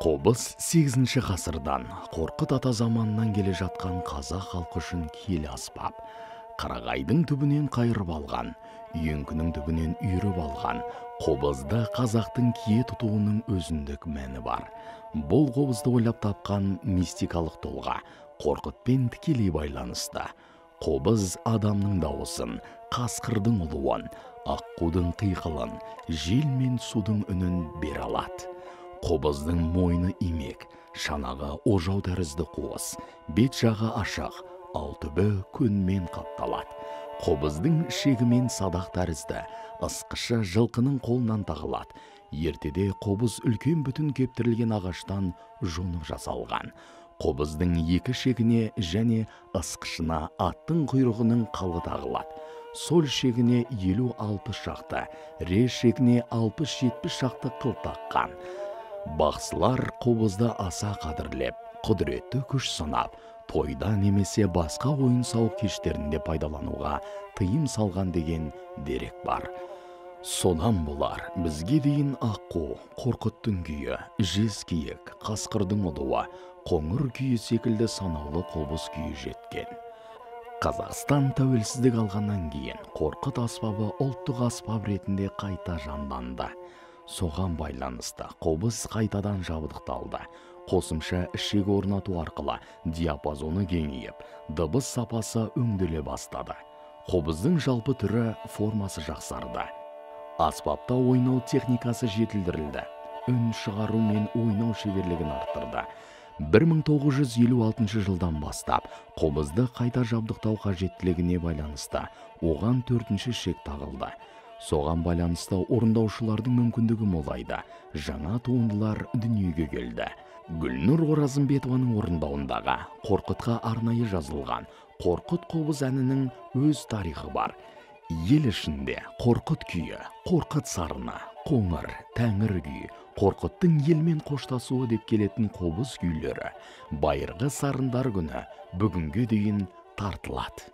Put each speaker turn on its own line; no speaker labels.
Қобыз 8 ғасырдан Қорқыт ата заманынан келе жатқан қазақ халқы үшін киелі аспап. Қарағайдың түбінен қайырып алған, үйеңкінің түбінен үйіріп алған қобызда қазақтың кие тұтуының өзіндік мәні бар. Бұл қобызды ойлап тапқан мистикалық тұлға Қорқытпен тікелей байланысты. Қобыз адамның дауысын, қасқырдың ұлуын, аққудың қиқылын, жел мен судың үнін бере алады. Қобыздың мойны имек, шанағы ожау тәрізді қуыс, бет жағы ашық, ал түбі көнмен қапталады. Қобыздың шегімен садақ тәрізді, ысқышы жылқының қолынан тағылады. Ертеде қобыз үлкен бүтін кептірілген ағаштан жонып жасалған. Қобыздың екі шегіне және ысқышына аттың құйрығының қалы тағылады. Сол шегіне 50-60 шақты, ре шегіне 60-70 шақты қыл таққан. Бақсылар қобызды аса қадірлеп, құдіретті күш санап, тойда немесе басқа ойын-сауық кештерінде пайдалануға тыйым салған деген дерек бар. Содан болар бізге дейін аққу, қорқыттың күйі, жез-киік, қасқырдың ұлуы, қоңыр күйі секілді санаулы қобыз күйі жеткен. Қазақстан тәуелсіздік алғаннан кейін Қорқыт аспабы ұлттық аспап ретінде қайта жанданды. Соған байланысты қобыз қайтадан жабдықталды. Қосымша ішек орнату арқылы диапазоны кеңейіп, дыбыс сапасы өңделе бастады. Қобыздың жалпы түрі, формасы жақсарды. Аспапта ойнау техникасы жетілдірілді. Үн шығару мен ойнау шеберлігін арттырды. 1956 жылдан бастап қобызды қайта жабдықтау қажеттілігіне байланысты оған 4-ші шек тағылды. Соған байланысты орындаушылардың мүмкіндігі молайды. Жаңа туындылар дүниеге келді. Гүлнұр Оразымбетованың орындауындағы Қорқытқа арнайы жазылған Қорқыт қобыз әнінің өз тарихы бар. Ел ішінде Қорқыт күйі, Қорқыт сарыны, қоңыр, тәңір күйі, Қорқыттың елмен қоштасуы деп келетін қобыз күйлері байырғы сарындар күні бүгінге дейін тартылады.